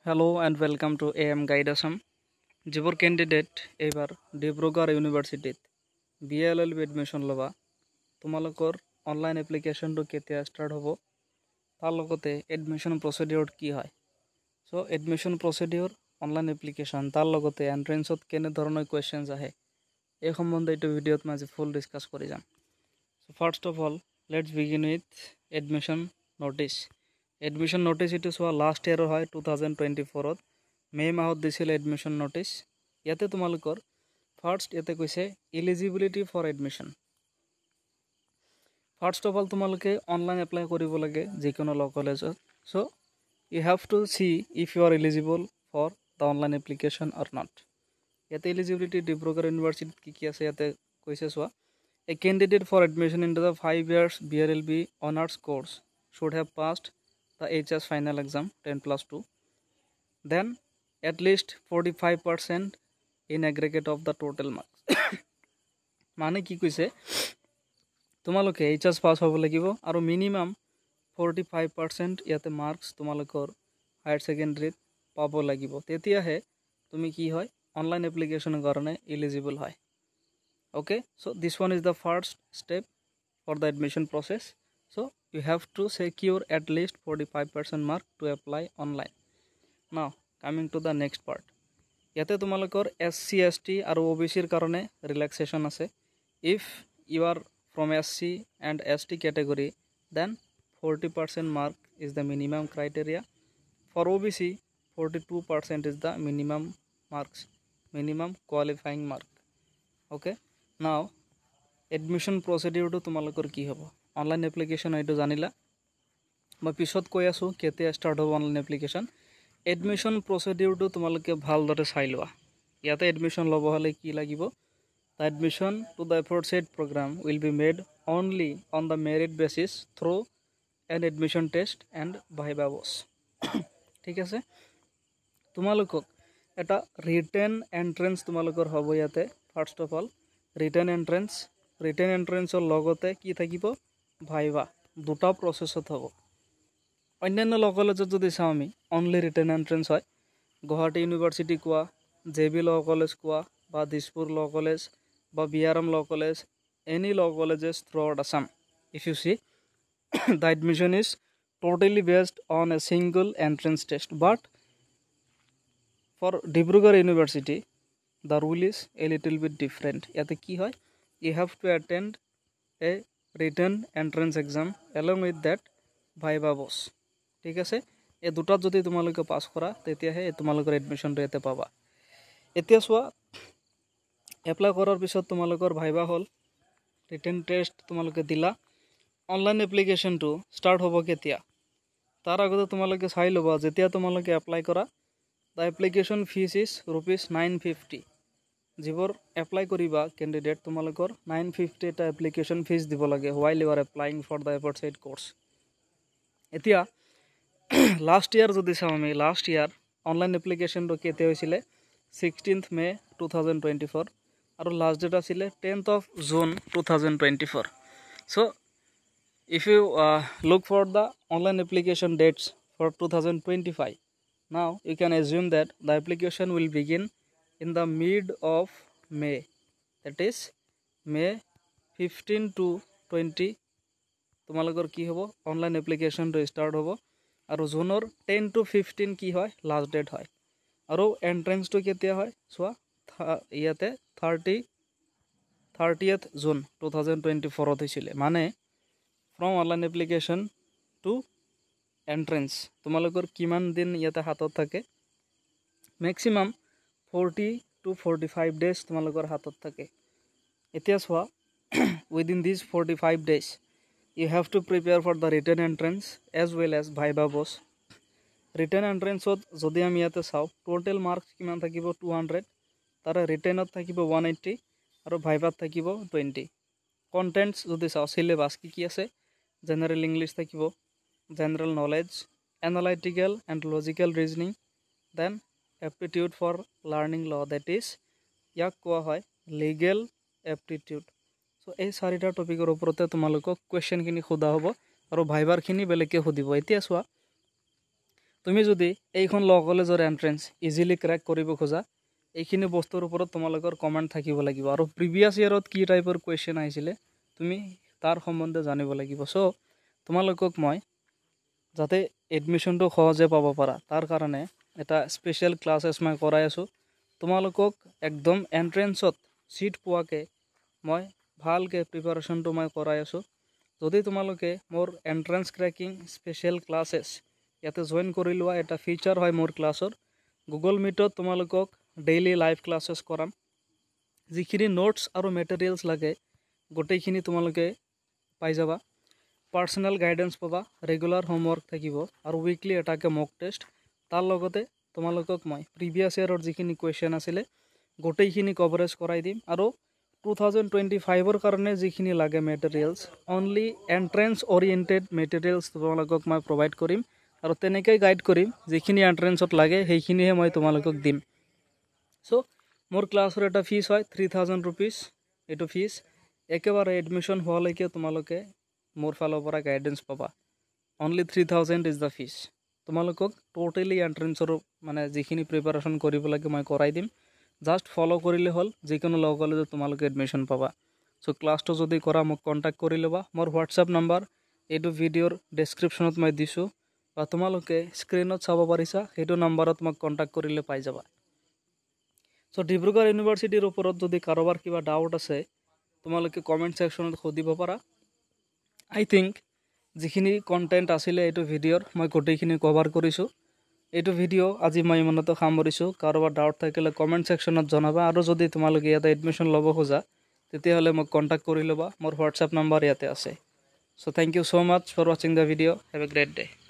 Hello and welcome to AM Guide Assam. যিবোৰ candidate এইবাৰ ডিব্ৰুগড় ইউনিভাৰ্চিটিত BLLB এডমিশ্যন ল'বা তোমালোকৰ অনলাইন এপ্লিকেশ্যনটো কেতিয়া ষ্টাৰ্ট হ'ব তাৰ লগতে এডমিশ্যন প্ৰচিডিউৰ কি হয় so admission procedure online application তাৰ লগতে এন্ট্ৰেন্সত কেনে ধৰণৰ কোৱেশ্চনছ আহে এই সম্বন্ধে এইটো ভিডিঅ'ত মই ফুল ডিসকাস কৰি যাম so first of all let's begin with admission notice admission notice ইটো চোৱা লাষ্ট ইয়াৰৰ হয় 2024ত মে মাহত দিছিল এডমিশ্যন নোটিছ ইয়াতে তোমালোকৰ ফাৰ্স্ট ইয়াতে কৈছে eligibility for admission first of all তোমালোকে অনলাইন এপ্লাই কৰিব লাগে যিকোনো ল কলেজত so you have to see if you are eligible for the online application or not ইয়াতে এলিজিবিলিটি ডিব্ৰুগড় ইউনিভাৰ্চিটিত কি আছে ইয়াতে কৈছে চোৱা A candidate for admission into the 5 years BLLB honors course should have passed the HS final exam 10+2 then at least 45% in aggregate of the total marks মানে কি কৈছে তোমালোকে HS পাস হ'ব লাগিব আৰু মিনিমাম 45% ইয়াতে মাৰ্কস তোমালোকৰ হায়াৰ সেকেন্ডাৰীত পাব লাগিব তেতিয়াহে তুমি কি হয় অনলাইন এপ্লিকেশনৰ কাৰণে এলিজিবল হয় Okay, so this one is the first step for the admission process. So you have to secure at least 45% mark to apply online. Now coming to the next part. Yate tumalokor SC ST aru OBC er karone relaxation ase. If you are from SC and ST category, then 40% mark is the minimum criteria. For OBC, 42% is the minimum marks, minimum qualifying mark. Okay. Now admission procedure to তোমালোকৰ কি হ'ব online application এইটো জানিলা মই পিছত কৈ আছো কেতিয়া start হ'ব অনলাইন এপ্লিকেশন এডমিশন প্ৰচিডিউৰ টো তোমালোকে ভালদৰে চাই লোৱা ইয়াতে এডমিশন ল'ব হলে কি লাগিব the admission to the aforesaid program will be made only on the merit basis through an admission test and viva voce ঠিক আছে তোমালোকক এটা ৰিটেন এন্ট্ৰেন্স তোমালোকৰ হ'ব ইয়াতে ফাৰ্স্ট অফ অল ৰিটেন এন্ট্ৰেন্সৰ লগতে কি থাকিব ভাইবা দুটা প্ৰসেছত হ'ব অন্যান্য ল কলেজত যদি চাও আমি অনলি ৰিটেন এন্ট্ৰেন্স হয় গুৱাহাটী ইউনিভাৰ্চিটি কোৱা জেবি ল কলেজ কোৱা বা দিছপুৰ ল কলেজ বা BRM law college any law colleges throughout Assam if you see the admission is totally based on a single entrance test but for Dibrugarh University the rule is a little bit different yate ki hoy you have to attend a written entrance exam along with that viva voce ঠিক আছে এই দুটা যদি তোমালোকে pass কৰা তেতিয়া হে তোমালোকৰ এডমিশন ৰেতে পাবা এতিয়া সোৱা এপ্লাই কৰাৰ পিছত তোমালোকৰ ভাইবা হল ৰিটেন টেষ্ট তোমালোকে দিলা অনলাইন এপ্লিকেশন টু স্টাৰ্ট হ'ব কেতিয়া তাৰ আগতে তোমালোকে চাই লবা যেতিয়া তোমালোকে এপ্লাই কৰা the application fees is ₹950 যিবোৰ এপ্লাই কৰিবা ক্যান্ডিডেট তোমালোকৰ 950 এটা এপ্লিকেশন ফিস দিব লাগে while you are applying for the aforesaid course এতিয়া লাষ্ট ইয়াৰ যদি চাও আমি লাষ্ট ইয়াৰ অনলাইন এপ্লিকেশন টো কেতে হৈছিলে 16th May 2024 আৰু লাষ্ট ডেট আছিল 10th of June 2024 so if you look for the online application dates for 2025 now you can assume that the application will begin in the mid of May that is May 15 to 20 তোমালোকৰ কি হ'ব online application টো start হ'ব আৰু জুনৰ 10 to 15 কি হয় last date হয় আৰু এন্ট্ৰেন্স টো কেতিয়া হয় সোৱা ইয়াতে 30th June 2024 ত হৈছিল মানে from online application to entrance তোমালোকৰ কিমান দিন ইয়াতে হাতত থাকে maximum 40 to 45 days তোমালোকৰ হাতত থাকে এতিয়া সোৱা within these 45 days you have to prepare for the written entrance as well as viva voce written entrance ত যদি আমি ইয়াতে চাও total marks কিমান থাকিব 200 তাৰে written ত থাকিব 180 আৰু viva ত থাকিব 20 contents যদি চাও syllabus কি আছে general english থাকিব general knowledge analytical and logical reasoning then aptitude for learning law that is ইয়াক কোৱা হয় legal aptitude so এই চাৰিটা টপিকৰ ওপৰতে তোমালোকক কোৱেশ্চন কিনি খুদা হ'ব আৰু ভাইবাৰ খিনি বেলেকে খুদিব এতিয়া সোৱা তুমি যদি এইখন ল কলেজৰ এন্ট্ৰেন্স ইজিলি ক্ৰেক কৰিব খোজা এইখিনি বস্তুৰ ওপৰত তোমালোকৰ কমেণ্ট থাকিব লাগিব আৰু প্ৰিভিয়াছ ইয়াৰত কি টাইপৰ কুৱেশ্যন আহিছিলে তুমি তাৰ সম্বন্ধে জানিব লাগিব সো তোমালোকক মই যাতে এডমিশনটো সহজে পাব পাৰা তাৰ কাৰণে এটা স্পেশাল ক্লাसेस মই কৰাই আছো তোমালোকক একদম এন্ট্ৰেন্সত সিট পোৱাকে মই ভালকে প্ৰিপাৰেচনটো মই কৰাই আছো যদি তোমালোকে মোৰ এন্ট্ৰেন্স ক্ৰেকিং স্পেশাল ক্লাसेस ইয়াতে জয়েন কৰি লোৱা এটা ফিচাৰ হয় মোৰ ক্লাছৰ গুগল মিটত তোমালোকক ডেইলি লাইভ ক্লাसेस কৰাম যিখিনি নোটস আৰু মেটেৰিয়েলস লাগে গোটেইখিনি তোমালোকে পাই যাবা পাৰ্সোনাল গাইডেন্স পাবা ৰেগুলাৰ হোমৱৰ্ক থাকিব আৰু উইকলি এটাকে মক টেষ্ট তাৰ লগতে তোমালোকক মই প্ৰিভিয়াছ ইয়াৰৰ যিখিনি কুৱেশ্যন আছিলে গোটেইখিনি কভাৰেজ কৰাই দিম আৰু 2025 কাৰণে যিখিনি লাগে মেটেৰিয়েলস অনলি এন্ট্ৰেন্স ওৰিয়েন্টেড মেটেৰিয়েলস তোমালোকক মই প্ৰভাইড কৰিম আৰু তেনেকৈ গাইড কৰিম যিখিনি এন্ট্ৰেন্সত লাগে সেইখিনিহে মই তোমালোকক দিম সো মোৰ ক্লাছৰ এটা ফিস হয় 3000 रुपीस এটো ফিস একেবাৰে এডমিশন হোৱালৈকে তোমালোকে মোৰ ফালৰ পৰা গাইডেন্স পাবা অনলি 3000 ইজ দা ফিস তোমালোকক টোটালি এন্ট্ৰেন্সৰ মানে যিখিনি প্ৰিপাৰেচন কৰিব লাগে মই কৰাই দিম জাস্ট ফলো কৰিলে হল যিকোনো ল কলেজত তোমালোকে এডমিশন পাবা সো ক্লাছটো যদি কৰা মোক কন্টাক্ট কৰি লবা মোৰ হোৱাটসঅ্যাপ নাম্বাৰ এইটো ভিডিওৰ ডেসক্ৰিপচনত মই দিছো বা তোমালোকে স্ক্ৰিনত চাব পাৰিছা সেইটো নাম্বাৰত মোক কন্টাক্ট কৰিলে পাই যাবা সো ডিব্ৰুগড় ইউনিভাৰ্সিটিৰ ওপৰত যদি কাৰোবাৰ কিবা ডাউট আছে তোমালোকে কমেন্ট সেকশনত খুদিব পাৰা আই থিংক যিখিনি কন্টেন্ট আছিল এইটো ভিডিওৰ মই গোটেইখিনি কভাৰ কৰিছো এইটো ভিডিও আজি মই ইমানতে সামৰিছো কাৰোবাৰ ডাউট থাকিলে কমেন্ট সেকশনত জনাবা আৰু যদি তোমালোকে ইয়াতে এডমিশন ল'ব খোজা তেতিয়াহলে মোক কন্টাক্ট কৰি লবা মোৰ হোৱাটসঅ্যাপ নাম্বাৰ ইয়াতে আছে so thank you so much for watching the video have a great day